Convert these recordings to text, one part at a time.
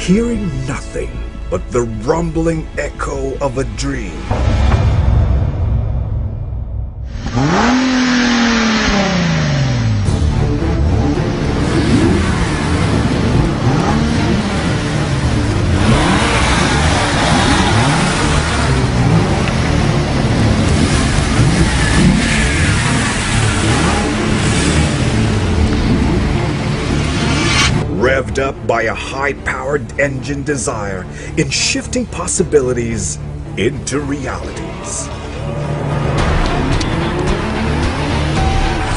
hearing nothing but the rumbling echo of a dream. Revved up by a high-powered engine desire in shifting possibilities into realities.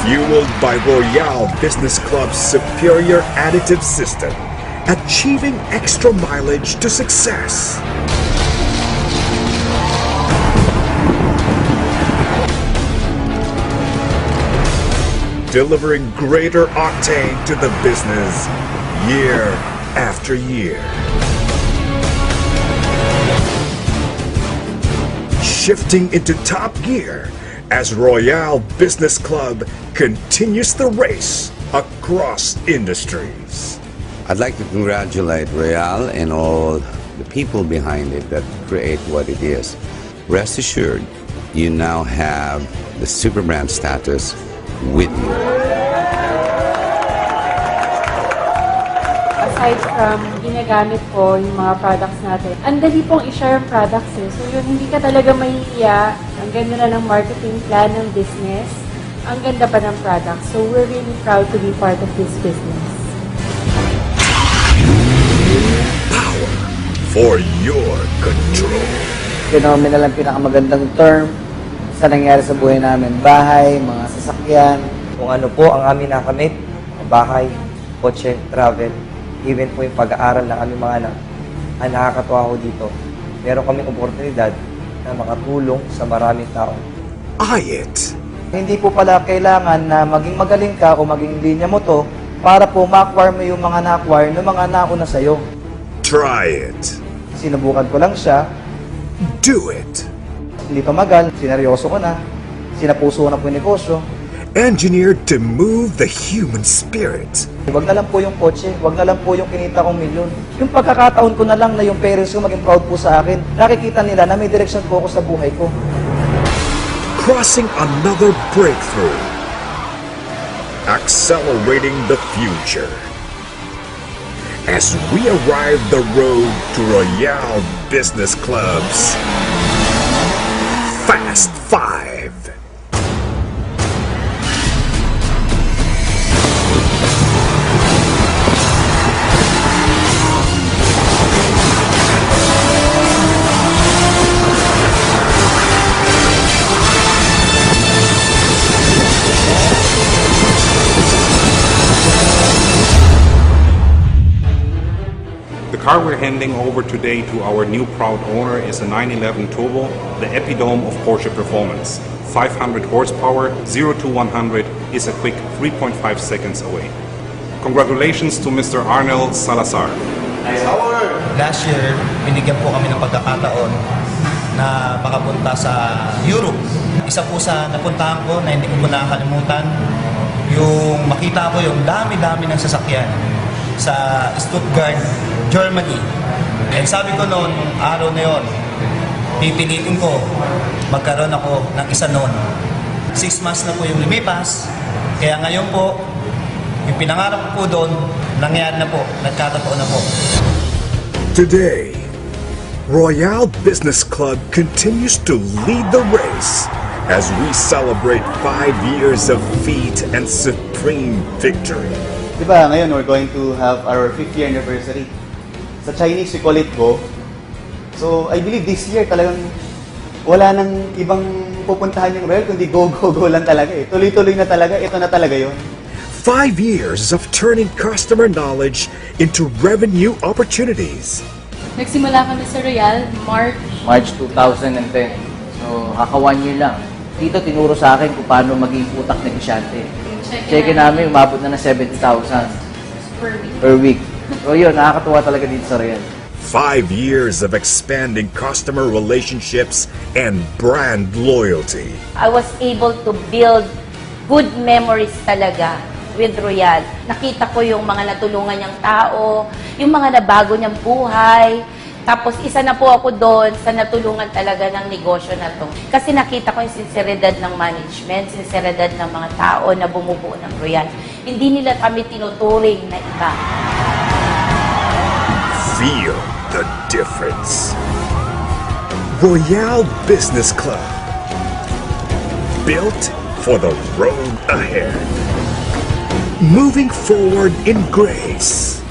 Fueled by Royale Business Club's superior additive system, achieving extra mileage to success. Delivering greater octane to the business year after year. Shifting into top gear as Royale Business Club continues the race across industries. I'd like to congratulate Royale and all the people behind it that create what it is. Rest assured, you now have the super brand status with you. Aside from ginagamit ko yung mga products natin, ang dali pong i-share ang products eh. So yun, hindi ka talaga mahihiya. Ang ganda na ng marketing plan ng business. Ang ganda pa ng products. So we're really proud to be part of this business. Power for your control. Phenomenal ang pinakamagandang term sa nangyari sa buhay namin. Bahay, mga sasakyan. Kung ano po ang amin nakamit, bahay, kotse, travel, even po yung pag-aaral ng aming mga anak, ang nakakatuwa ko dito. Meron kaming oportunidad na makatulong sa maraming tao. It. Hindi po pala kailangan na maging magaling ka o maging linya mo to para po ma-acquire mo yung mga na-acquire ng mga nauna sa'yo. Try it. Sinubukan ko lang siya. Do it. Hindi tumagal, sineryoso ko na. Sinapuso ko na po yung negosyo. Engineered to move the human spirit. Wag na lang po yung kotse, wag na lang po yung kinita kong milyon. Yung pagkakataon ko na lang na yung parents ko maging proud po sa akin, nakikita nila na may direction po ako sa buhay ko. Crossing another breakthrough. Accelerating the future. As we arrive the road to Royale Business Club's Fast Five. The car we're handing over today to our new proud owner is a 911 Turbo, the epitome of Porsche performance. 500 horsepower, 0 to 100 is a quick 3.5 seconds away. Congratulations to Mr. Arnel Salazar. Last year, binigyan po kami ng pagkakataon na makapunta sa Europe. Isa po sa napuntahan ko na hindi ko nakakalimutan, yung makita ko yung dami-dami ng sasakyan sa Stuttgart, Germany. And sabi ko noon, araw na yon, pipilitin ko, magkaroon ako ng isa noon. 6 months na po yung lumipas, kaya ngayon po, yung pinangarap ko po doon, nangyari na po, nagkatotoo na po. Today, Royale Business Club continues to lead the race as we celebrate 5 years of feat and supreme victory. Diba, ngayon we're going to have our 5th year anniversary. Sa Chinese, we call it Go. So, I believe this year talagang wala nang ibang pupuntahan yung Royale, kundi go, go, go lang talaga eh. Tuloy-tuloy na talaga, ito na talaga yun. 5 years of turning customer knowledge into revenue opportunities. Nagsimula kami sa Royale, March 2010. So, haka 1 year lang. Dito tinuro sa akin kung paano maging utak negosyante. Check namin, umabot na 70,000 per week. So yun, nakakatuwa talaga dito sa Royale. 5 years of expanding customer relationships and brand loyalty. I was able to build good memories talaga with Royal. Nakita ko yung mga natulungan niyang tao, yung mga nabago niyang buhay. Tapos isa na po ako doon sa natulungan talaga ng negosyo na to. Kasi nakita ko yung sinseridad ng management, sinseridad ng mga tao na bumubuo ng Royal. Hindi nila kami tinuturing na iba. Feel the difference. Royale Business Club. Built for the road ahead. Moving forward in grace.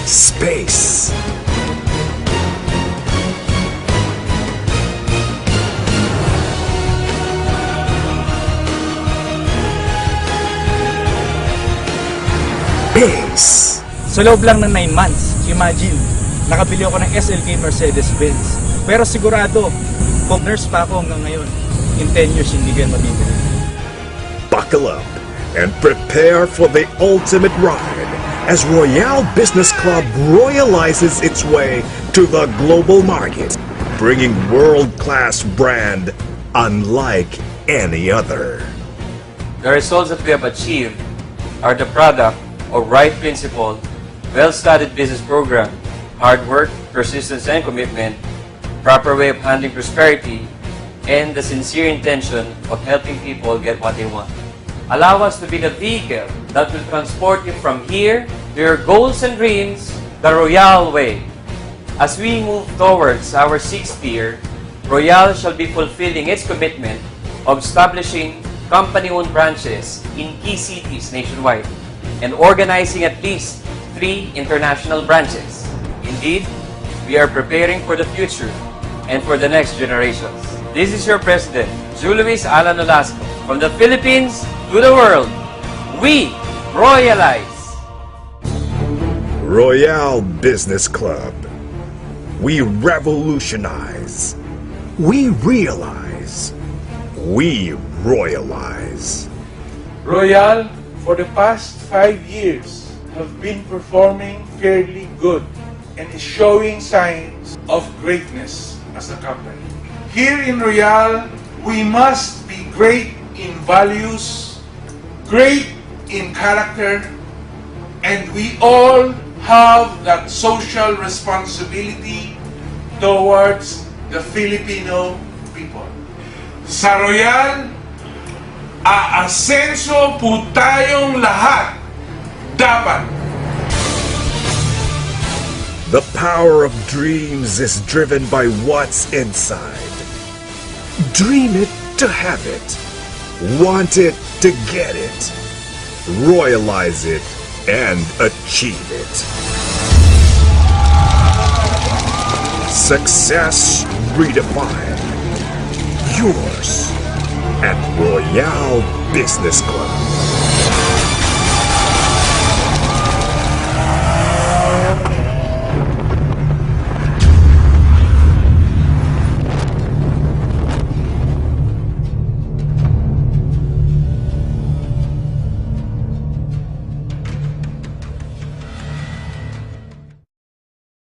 Space. Pace. Sa loob lang ng 9 months, imagine, nakabili ako ng SLK Mercedes-Benz. Pero sigurado, kung nurse pa ako hanggang ngayon, in 10 years hindi ko yan mabibili. Buckle up and prepare for the ultimate ride as Royale Business Club royalizes its way to the global market, bringing world-class brand unlike any other. The results that we have achieved are the product of right principle, well-studied business program, hard work, persistence and commitment, proper way of handling prosperity, and the sincere intention of helping people get what they want. Allow us to be the vehicle that will transport you from here to your goals and dreams the Royale way. As we move towards our 6th year, Royale shall be fulfilling its commitment of establishing company-owned branches in key cities nationwide and organizing at least 3 international branches. Indeed, we are preparing for the future and for the next generations. This is your President, Luis Alan Nolasco. From the Philippines to the world, we royalize. Royale Business Club. We revolutionize. We realize. We royalize. Royale, for the past 5 years, have been performing fairly good and is showing signs of greatness as a company. Here in Royale, we must be great in values, great in character, and we all have that social responsibility towards the Filipino people. Sa Royale, aasenso po tayong lahat. Dapat. The power of dreams is driven by what's inside. Dream it to have it. Want it to get it. Royalize it and achieve it. Success redefined. Yours at Royale Business Club.